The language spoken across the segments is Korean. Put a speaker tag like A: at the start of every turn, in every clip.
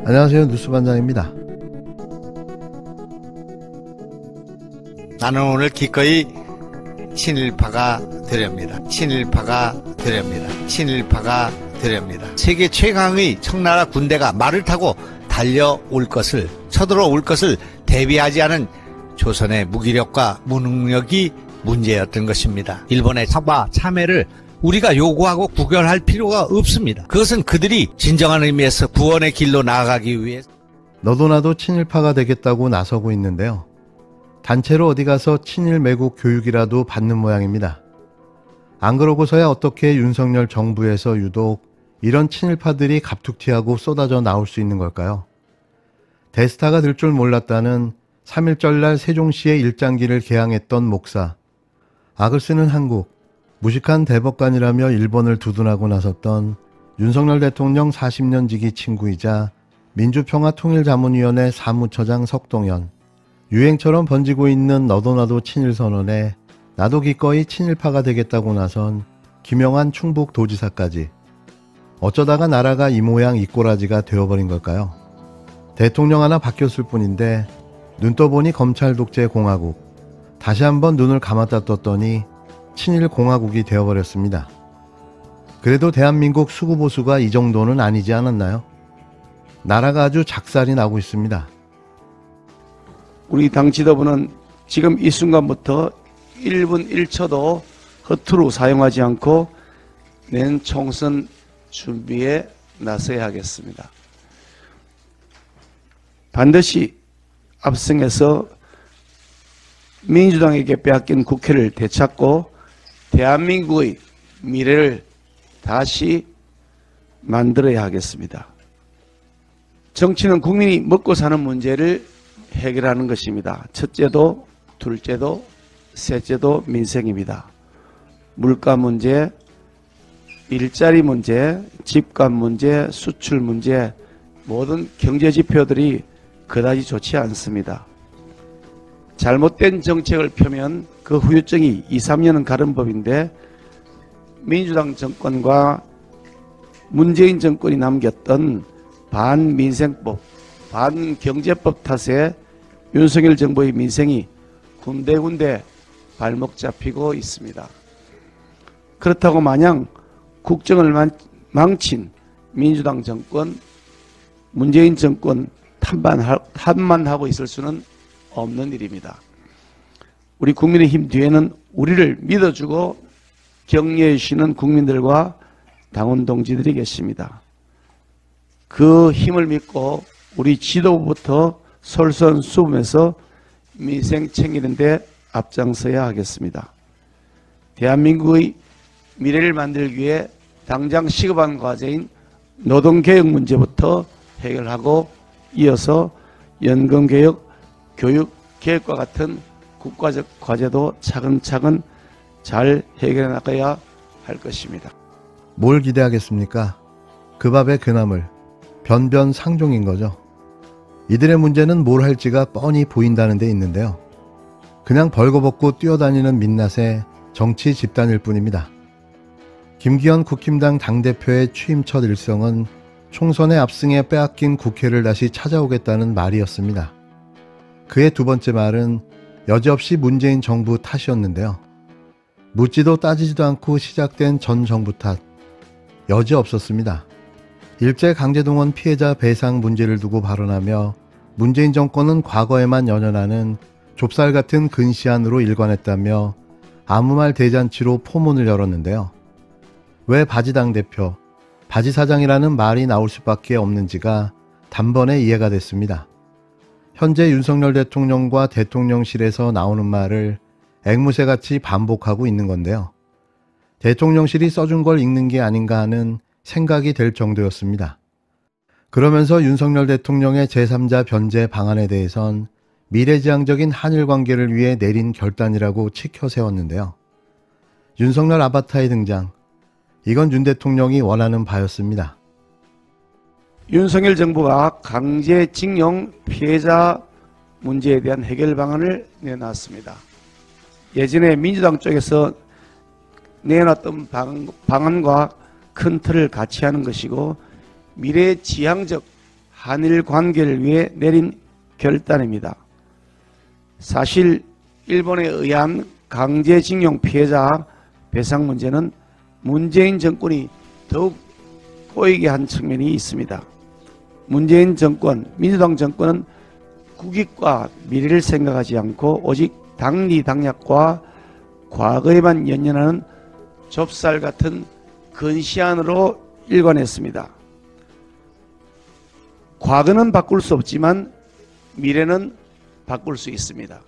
A: 안녕하세요. 뉴스반장입니다.
B: 나는 오늘 기꺼이 친일파가 되렵니다. 친일파가 되렵니다. 친일파가 되렵니다. 세계 최강의 청나라 군대가 말을 타고 달려올 것을, 쳐들어올 것을 대비하지 않은 조선의 무기력과 무능력이 문제였던 것입니다. 일본의 사과 참회를 우리가 요구하고 구결할 필요가 없습니다. 그것은 그들이 진정한 의미에서 구원의 길로 나아가기 위해
A: 너도 나도 친일파가 되겠다고 나서고 있는데요. 단체로 어디 가서 친일 매국 교육이라도 받는 모양입니다. 안 그러고서야 어떻게 윤석열 정부에서 유독 이런 친일파들이 갑툭튀하고 쏟아져 나올 수 있는 걸까요? 대스타가 될 줄 몰랐다는 3.1절날 세종시의 일장기를 개항했던 목사, 악을 쓰는 한국, 무식한 대법관이라며 일본을 두둔하고 나섰던 윤석열 대통령 40년 지기 친구이자 민주평화통일자문위원회 사무처장 석동현, 유행처럼 번지고 있는 너도 나도 친일선언에 나도 기꺼이 친일파가 되겠다고 나선 김영환 충북도지사까지 어쩌다가 나라가 이 모양 이 꼬라지가 되어버린 걸까요? 대통령 하나 바뀌었을 뿐인데 눈 떠보니 검찰 독재 공화국, 다시 한번 눈을 감았다 떴더니 친일 공화국이 되어버렸습니다. 그래도 대한민국 수구보수가 이 정도는 아니지 않았나요? 나라가 아주 작살이 나고 있습니다.
C: 우리 당 지도부는 지금 이 순간부터 1분 1초도 허투루 사용하지 않고 내년 총선 준비에 나서야 하겠습니다. 반드시 압승해서 민주당에게 빼앗긴 국회를 되찾고 대한민국의 미래를 다시 만들어야 하겠습니다. 정치는 국민이 먹고 사는 문제를 해결하는 것입니다. 첫째도 둘째도 셋째도 민생입니다. 물가 문제, 일자리 문제, 집값 문제, 수출 문제, 모든 경제 지표들이 그다지 좋지 않습니다. 잘못된 정책을 펴면 그 후유증이 2, 3년은 가는 법인데 민주당 정권과 문재인 정권이 남겼던 반민생법, 반경제법 탓에 윤석열 정부의 민생이 군데군데 발목 잡히고 있습니다. 그렇다고 마냥 국정을 망친 민주당 정권, 문재인 정권 탓만 하고 있을 수는 없는 일입니다. 우리 국민의힘 뒤에는 우리를 믿어주고 격려해 주시는 국민들과 당원 동지들이 계십니다. 그 힘을 믿고 우리 지도부부터 솔선수범해서 민생 챙기는 데 앞장서야 하겠습니다. 대한민국의 미래를 만들기 위해 당장 시급한 과제인 노동개혁 문제부터 해결하고 이어서 연금개혁, 교육개혁과 같은 국가적 과제도 차근차근 잘 해결해 나가야 할 것입니다.
A: 뭘 기대하겠습니까? 그 밥의 그 나물, 변변상종인 거죠. 이들의 문제는 뭘 할지가 뻔히 보인다는 데 있는데요. 그냥 벌거벗고 뛰어다니는 민낯의 정치 집단일 뿐입니다. 김기현 국힘당 당대표의 취임 첫 일성은 총선의 압승에 빼앗긴 국회를 다시 찾아오겠다는 말이었습니다. 그의 두 번째 말은 여지없이 문재인 정부 탓이었는데요. 묻지도 따지지도 않고 시작된 전 정부 탓, 여지없었습니다. 일제강제동원 피해자 배상 문제를 두고 발언하며 문재인 정권은 과거에만 연연하는 좁쌀 같은 근시안으로 일관했다며 아무 말 대잔치로 포문을 열었는데요. 왜 바지당 대표, 바지사장이라는 말이 나올 수밖에 없는지가 단번에 이해가 됐습니다. 현재 윤석열 대통령과 대통령실에서 나오는 말을 앵무새같이 반복하고 있는 건데요. 대통령실이 써준 걸 읽는 게 아닌가 하는 생각이 될 정도였습니다. 그러면서 윤석열 대통령의 제3자 변제 방안에 대해선 미래지향적인 한일 관계를 위해 내린 결단이라고 치켜 세웠는데요. 윤석열 아바타의 등장, 이건 윤 대통령이 원하는 바였습니다.
C: 윤석열 정부가 강제징용 피해자 문제에 대한 해결 방안을 내놨습니다. 예전에 민주당 쪽에서 내놨던 방안과 큰 틀을 같이 하는 것이고 미래 지향적 한일 관계를 위해 내린 결단입니다. 사실 일본에 의한 강제징용 피해자 배상 문제는 문재인 정권이 더욱 꼬이게 한 측면이 있습니다. 문재인 정권, 민주당 정권은 국익과 미래를 생각하지 않고 오직 당리당략과 과거에만 연연하는 좁쌀 같은 근시안으로 일관했습니다. 과거는 바꿀 수 없지만 미래는 바꿀 수 있습니다.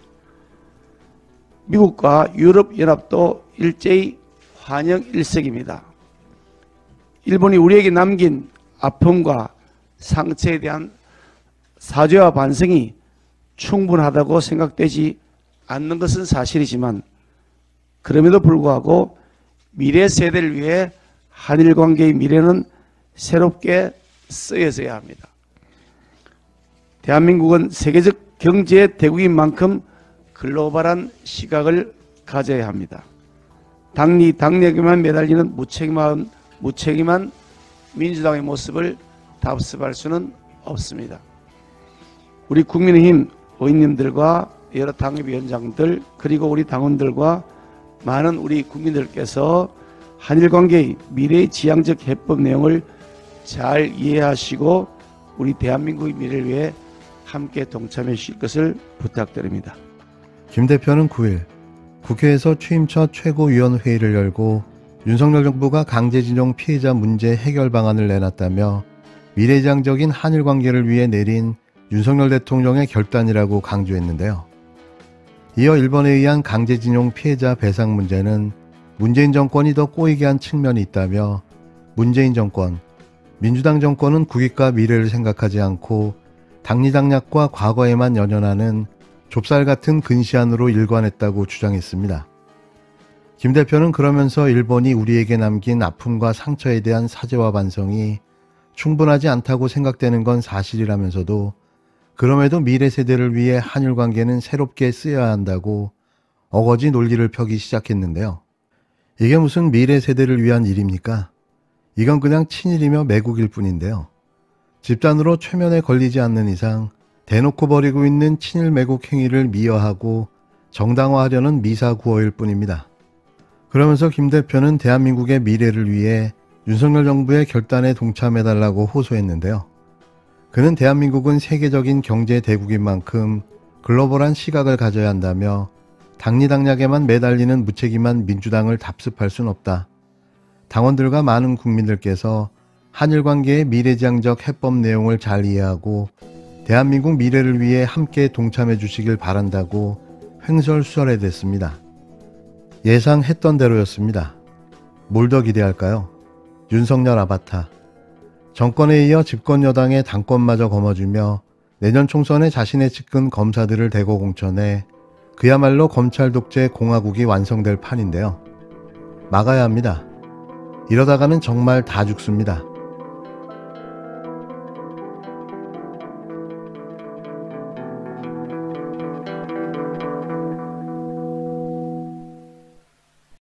C: 미국과 유럽연합도 일제히 환영 일색입니다. 일본이 우리에게 남긴 아픔과 상처에 대한 사죄와 반성이 충분하다고 생각되지 않는 것은 사실이지만 그럼에도 불구하고 미래 세대를 위해 한일 관계의 미래는 새롭게 쓰여져야 합니다. 대한민국은 세계적 경제 대국인 만큼 글로벌한 시각을 가져야 합니다. 당리당략에만 매달리는 무책임한 민주당의 모습을 답습할 수는 없습니다. 우리 국민의힘 의원님들과 여러 당협위원장들 그리고 우리 당원들과 많은 우리 국민들께서 한일관계의 미래지향적 해법 내용을 잘 이해하시고 우리 대한민국의 미래를 위해 함께 동참해 주실 것을 부탁드립니다.
A: 김 대표는 9일 국회에서 취임 첫 최고위원회의를 열고 윤석열 정부가 강제징용 피해자 문제 해결 방안을 내놨다며 미래지향적인 한일 관계를 위해 내린 윤석열 대통령의 결단이라고 강조했는데요. 이어 일본에 의한 강제징용 피해자 배상 문제는 문재인 정권이 더 꼬이게 한 측면이 있다며 문재인 정권, 민주당 정권은 국익과 미래를 생각하지 않고 당리당략과 과거에만 연연하는 좁쌀 같은 근시안으로 일관했다고 주장했습니다. 김 대표는 그러면서 일본이 우리에게 남긴 아픔과 상처에 대한 사죄와 반성이 충분하지 않다고 생각되는 건 사실이라면서도 그럼에도 미래 세대를 위해 한일 관계는 새롭게 쓰여야 한다고 어거지 논리를 펴기 시작했는데요. 이게 무슨 미래 세대를 위한 일입니까? 이건 그냥 친일이며 매국일 뿐인데요. 집단으로 최면에 걸리지 않는 이상 대놓고 벌이고 있는 친일 매국 행위를 미화하고 정당화하려는 미사구어일 뿐입니다. 그러면서 김 대표는 대한민국의 미래를 위해 윤석열 정부의 결단에 동참해달라고 호소했는데요. 그는 대한민국은 세계적인 경제 대국인 만큼 글로벌한 시각을 가져야 한다며 당리당략에만 매달리는 무책임한 민주당을 답습할 순 없다. 당원들과 많은 국민들께서 한일 관계의 미래지향적 해법 내용을 잘 이해하고 대한민국 미래를 위해 함께 동참해 주시길 바란다고 횡설수설해댔습니다. 예상했던 대로였습니다. 뭘 더 기대할까요? 윤석열 아바타. 정권에 이어 집권 여당의 당권마저 거머쥐며 내년 총선에 자신의 측근 검사들을 대거 공천해 그야말로 검찰 독재 공화국이 완성될 판인데요. 막아야 합니다. 이러다가는 정말 다 죽습니다.